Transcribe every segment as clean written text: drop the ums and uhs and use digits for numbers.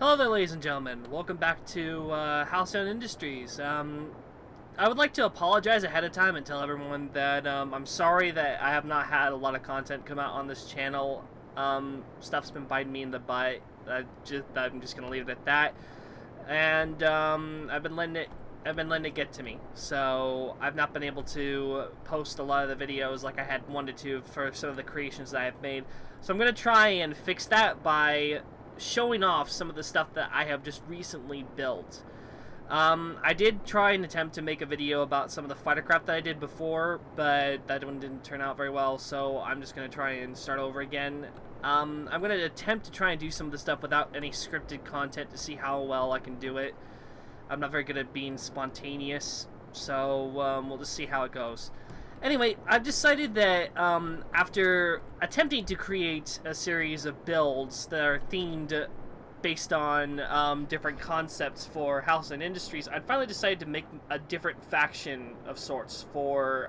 Hello there, ladies and gentlemen. Welcome back to Halcyon Industries. I would like to apologize ahead of time and tell everyone that I'm sorry that I have not had a lot of content come out on this channel. Stuff's been biting me in the butt. I'm just gonna leave it at that. And I've been letting it get to me. So I've not been able to post a lot of the videos like I had wanted to for some of the creations that I have made. So I'm gonna try and fix that by showing off some of the stuff that I have just recently built. I did try and attempt to make a video about some of the fighter craft that I did before, but that one didn't turn out very well, so I'm just going to try and start over again. I'm going to attempt to try and do some of the stuff without any scripted content to see how well I can do it. I'm not very good at being spontaneous, so we'll just see how it goes. Anyway, I've decided that after attempting to create a series of builds that are themed based on different concepts for Halcyon Industries, I'd finally decided to make a different faction of sorts for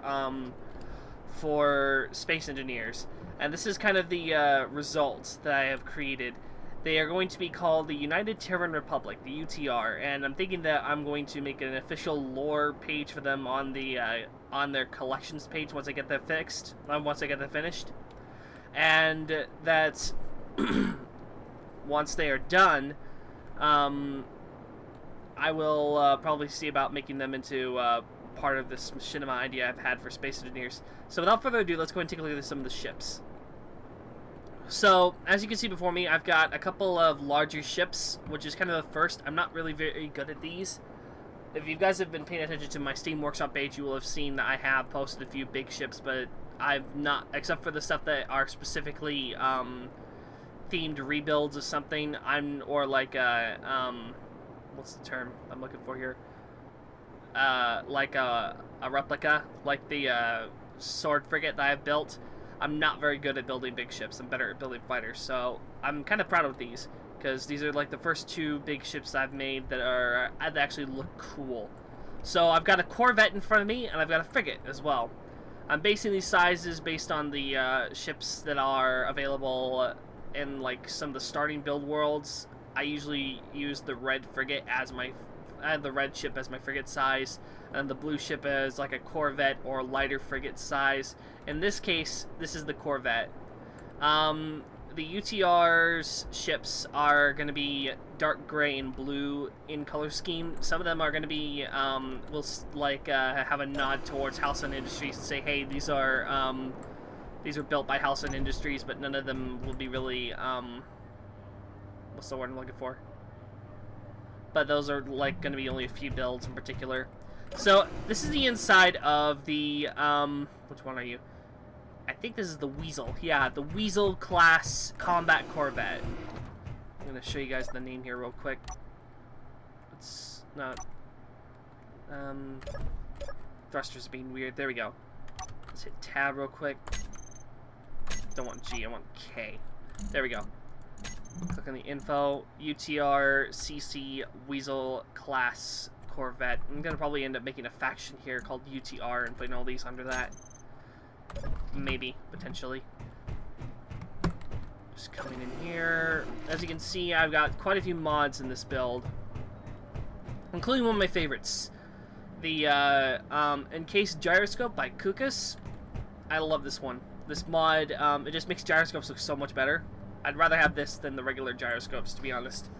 space engineers. And this is kind of the results that I have created. They are going to be called the United Terran Republic, the UTR, and I'm thinking that I'm going to make an official lore page for them on the on their collections page once I get that fixed, once I get that finished, and that once they are done, I will probably see about making them into part of this machinima idea I've had for space engineers. So without further ado, let's go and take a look at some of the ships. So, as you can see before me, I've got a couple of larger ships, which is kind of the first. I'm not really very good at these. If you guys have been paying attention to my Steam Workshop page, you will have seen that I have posted a few big ships, but I've not, except for the stuff that are specifically themed rebuilds of something, or like what's the term I'm looking for here? Like a replica, like the sword frigate that I've built. I'm not very good at building big ships. I'm better at building fighters, so I'm kind of proud of these, because these are like the first two big ships I've made that actually look cool. So I've got a corvette in front of me, and I've got a frigate as well. I'm basing these sizes based on the ships that are available in like some of the starting build worlds. I usually use the red frigate as the red ship as my frigate size, and the blue ship as like a corvette or lighter frigate size. In this case, this is the corvette. The UTR's ships are going to be dark gray and blue in color scheme. Some of them are going to be, will like have a nod towards Halcyon Industries and say, hey, these are built by Halcyon Industries, but none of them will be really, what's the word I'm looking for? But those are like going to be only a few builds in particular. So this is the inside of the which one are you? I think this is the Weasel. Yeah, the Weasel class combat corvette. I'm going to show you guys the name here real quick. It's not thrusters being weird. There we go. Let's hit tab real quick. Don't want G, I want K. There we go. Click on the info, UTR CC Weasel class corvette. I'm gonna probably end up making a faction here called UTR and putting all these under that. Maybe, potentially. Just coming in here. As you can see, I've got quite a few mods in this build, including one of my favorites, the Encased Gyroscope by Kukas. I love this one. This mod, it just makes gyroscopes look so much better. I'd rather have this than the regular gyroscopes, to be honest.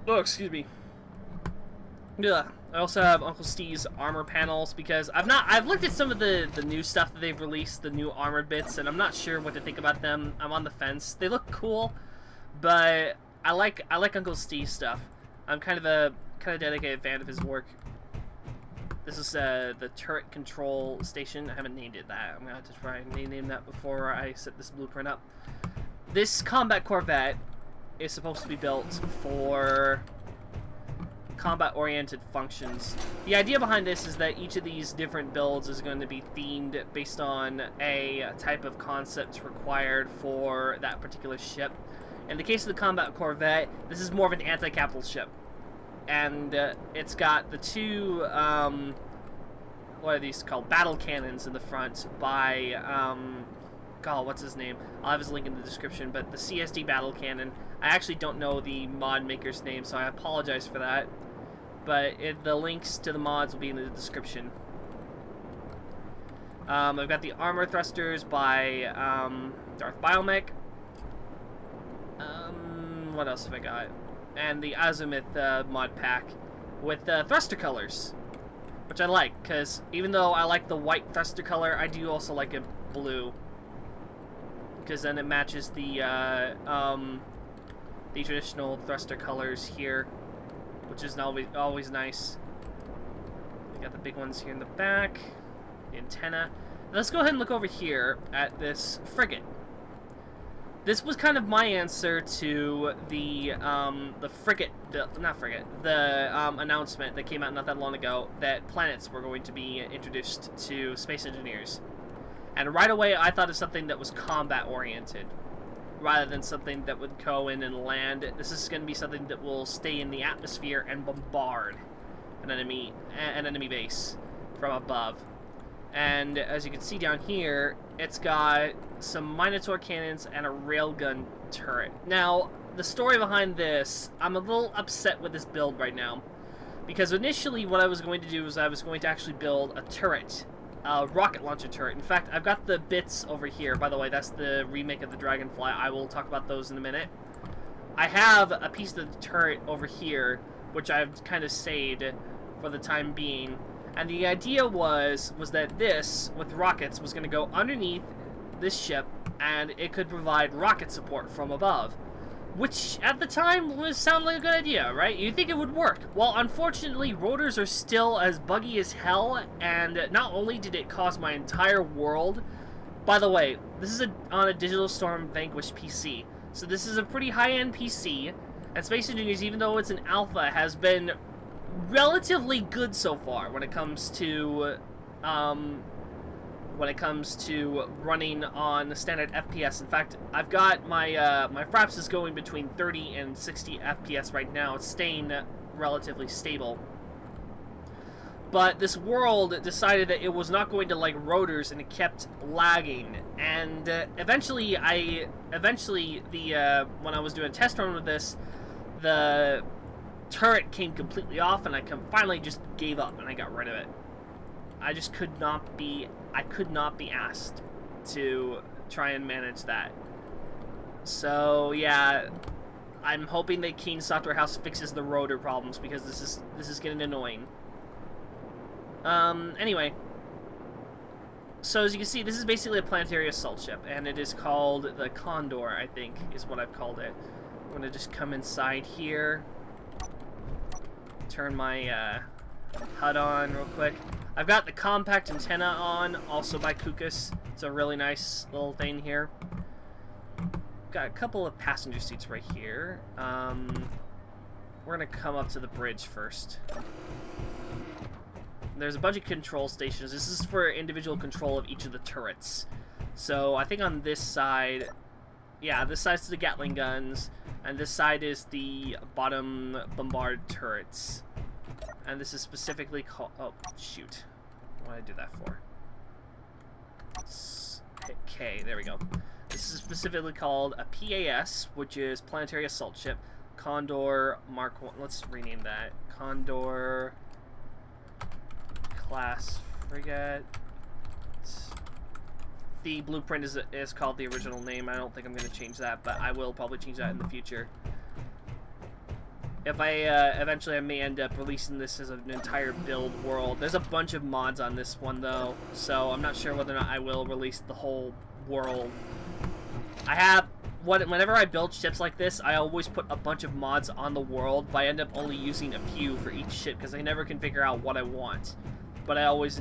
Oh, excuse me. Yeah. I also have Uncle Steve's armor panels, because I've looked at some of the new stuff that they've released, the new armored bits, and I'm not sure what to think about them. I'm on the fence. They look cool, but I like Uncle Steve's stuff. I'm kind of a dedicated fan of his work. This is the turret control station. I haven't named it that. I'm gonna have to try and rename that before I set this blueprint up. This combat corvette is supposed to be built for combat-oriented functions. The idea behind this is that each of these different builds is going to be themed based on a type of concept required for that particular ship. In the case of the combat corvette, this is more of an anti-capital ship. And it's got the two, what are these called? Battle cannons in the front by God, what's his name? I'll have his link in the description, but the CSD battle cannon. I actually don't know the mod maker's name, so I apologize for that. But the links to the mods will be in the description. I've got the armor thrusters by Darth Biomech. What else have I got? And the Azimuth mod pack with thruster colors, which I like, because even though I like the white thruster color, I do also like it blue, because then it matches the traditional thruster colors here, which is always nice. We got the big ones here in the back, the antenna. Let's go ahead and look over here at this frigate. This was kind of my answer to the announcement that came out not that long ago that planets were going to be introduced to space engineers. And right away I thought of something that was combat oriented, rather than something that would go in and land. This is going to be something that will stay in the atmosphere and bombard an enemy base from above. And as you can see down here, it's got some Minotaur cannons and a railgun turret. Now, the story behind this, I'm a little upset with this build right now, because initially what I was going to do was I was going to actually build a turret, a rocket launcher turret. In fact, I've got the bits over here. By the way, that's the remake of the Dragonfly. I will talk about those in a minute. I have a piece of the turret over here, which I've kind of saved for the time being. And the idea was that this, with rockets, was going to go underneath this ship, and it could provide rocket support from above. Which, at the time, would sound like a good idea, right? You'd think it would work. Well, unfortunately, rotors are still as buggy as hell, and not only did it cause my entire world... By the way, this is on a Digital Storm Vanquish PC, so this is a pretty high-end PC, and Space Engineers, even though it's an alpha, has been relatively good so far when it comes to running on standard FPS. In fact, I've got my my fraps is going between 30 and 60 FPS right now. It's staying relatively stable. But this world decided that it was not going to like rotors, and it kept lagging. And eventually when I was doing a test run with this, the turret came completely off, and I finally just gave up and I got rid of it. I could not be asked to try and manage that. So yeah, I'm hoping that Keen Software House fixes the rotor problems, because this is getting annoying. Anyway, so as you can see, this is basically a planetary assault ship, and it is called the Condor, I think is what I've called it. I'm gonna just come inside here. Turn my HUD on real quick. I've got the compact antenna on, also by Kukas. It's a really nice little thing here. Got a couple of passenger seats right here. We're gonna come up to the bridge first. There's a bunch of control stations. This is for individual control of each of the turrets. So I think on this side, yeah, this side's the Gatling guns, and this side is the bottom bombard turrets. And this is specifically called... Oh, shoot. What did I do that for? Hit K. There we go. This is specifically called a PAS, which is Planetary Assault Ship. Condor Mark 1. Let's rename that. Condor Class Frigate. The blueprint is called the original name. I don't think I'm going to change that, but I will probably change that in the future. If I eventually I may end up releasing this as an entire build world. There's a bunch of mods on this one though, so I'm not sure whether or not I will release the whole world. Whenever I build ships like this, I always put a bunch of mods on the world, but I end up only using a few for each ship because I never can figure out what I want. But I always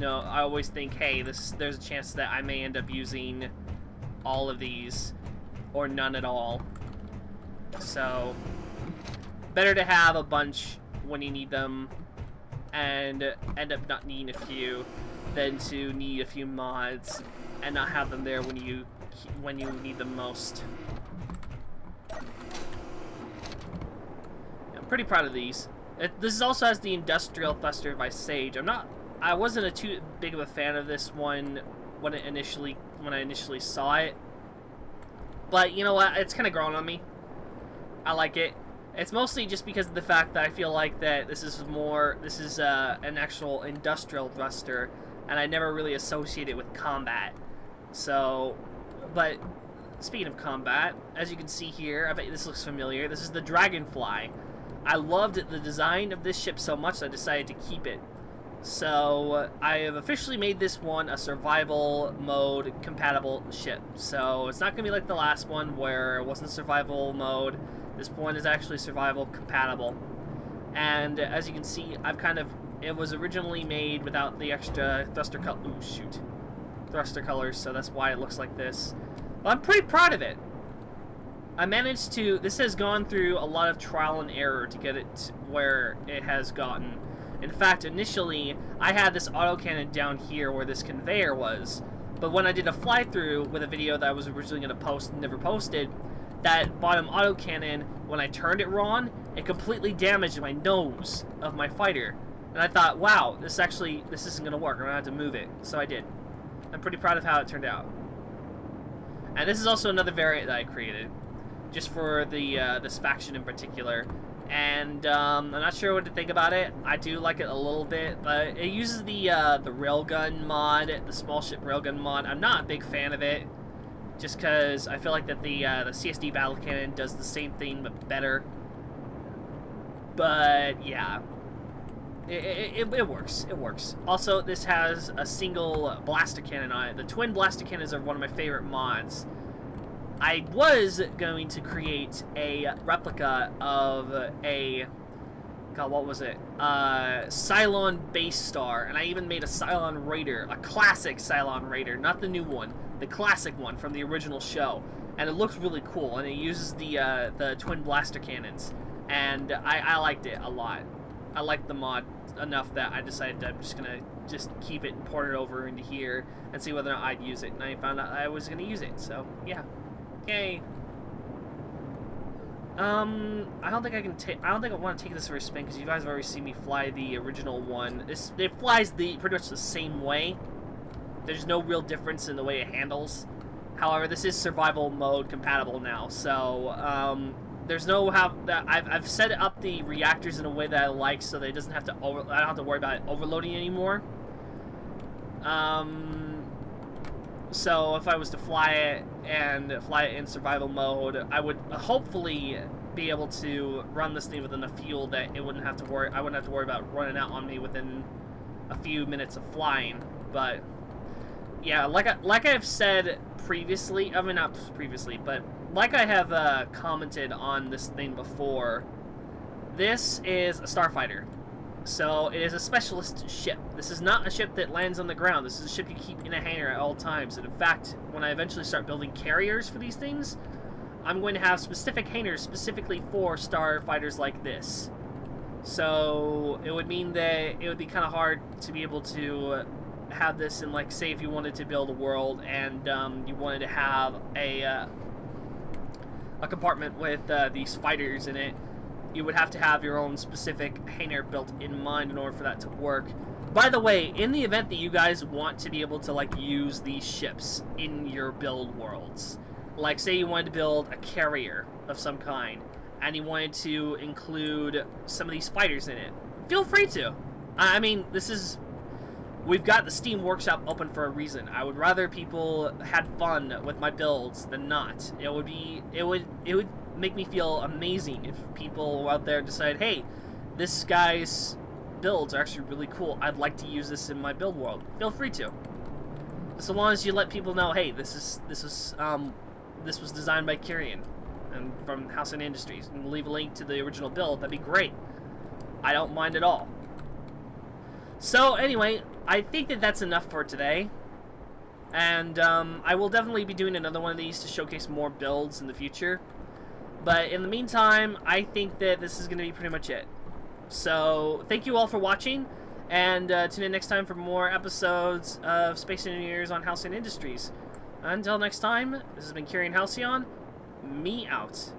think, hey, there's a chance that I may end up using all of these or none at all. So better to have a bunch when you need them and end up not needing a few than to need a few mods and not have them there when you need them most. I'm pretty proud of these. This also has the Industrial Thruster by Sage. I wasn't too big of a fan of this one when I initially saw it, But you know what? It's kind of grown on me. I like it. It's mostly just because of the fact that I feel like that this is an actual industrial thruster, and I never really associate it with combat. So, but speaking of combat, as you can see here, I bet this looks familiar. This is the Dragonfly. I loved the design of this ship so much that I decided to keep it. So I have officially made this one a survival mode compatible ship. So it's not going to be like the last one where it wasn't survival mode. This one is actually survival compatible. And as you can see, it was originally made without the extra thruster colors, so that's why it looks like this. But I'm pretty proud of it. This has gone through a lot of trial and error to get it where it has gotten. In fact, initially, I had this autocannon down here where this conveyor was, but when I did a fly-through with a video that I was originally going to post and never posted, that bottom autocannon, when I turned it on, it completely damaged my nose of my fighter. And I thought, wow, this isn't going to work, I'm going to have to move it. So I did. I'm pretty proud of how it turned out. And this is also another variant that I created, just for this faction in particular. And I'm not sure what to think about it. I do like it a little bit, but it uses the railgun mod, the small ship railgun mod. I'm not a big fan of it, just because I feel like that the CSD battle cannon does the same thing but better. But yeah, it works. It works. Also, this has a single blaster cannon on it. The twin blaster cannons are one of my favorite mods. I was going to create a replica of a, God, what was it? Cylon base star, and I even made a Cylon Raider, a classic Cylon Raider, not the new one, the classic one from the original show, and it looks really cool, and it uses the twin blaster cannons, and I liked it a lot. I liked the mod enough that I decided that I'm just gonna keep it and port it over into here and see whether or not I'd use it, and I found out I was gonna use it, so yeah. Yay. I don't think I want to take this for a spin because you guys have already seen me fly the original one. It flies pretty much the same way. There's no real difference in the way it handles. However, this is survival mode compatible now, so there's no I've set up the reactors in a way that I like so that it doesn't have to I don't have to worry about it overloading anymore. So if I was to fly it in survival mode, I would hopefully be able to run this thing with enough fuel that I wouldn't have to worry about running out on me within a few minutes of flying. But yeah, like I've said previously, I mean not previously, but like I have commented on this thing before, this is a starfighter. So it is a specialist ship. This is not a ship that lands on the ground. This is a ship you keep in a hangar at all times. And in fact, when I eventually start building carriers for these things, I'm going to have specific hangars specifically for starfighters like this. So it would mean that it would be kind of hard to be able to have this in, like, say if you wanted to build a world and you wanted to have a compartment with these fighters in it. You would have to have your own specific hangar built in mind in order for that to work. By the way, in the event that you guys want to be able to, like, use these ships in your build worlds, like say you wanted to build a carrier of some kind, and you wanted to include some of these fighters in it, feel free to. I mean, we've got the Steam Workshop open for a reason. I would rather people had fun with my builds than not. It would make me feel amazing if people out there decide, hey, this guy's builds are actually really cool. I'd like to use this in my build world. Feel free to. So long as you let people know, hey, this was designed by Kerian and from Halcyon Industries, and leave a link to the original build, that'd be great. I don't mind at all. So anyway, I think that that's enough for today. And I will definitely be doing another one of these to showcase more builds in the future. But in the meantime, I think that this is going to be pretty much it. So, thank you all for watching, and tune in next time for more episodes of Space Engineers on Halcyon Industries. Until next time, this has been KerianH Halcyon, me out.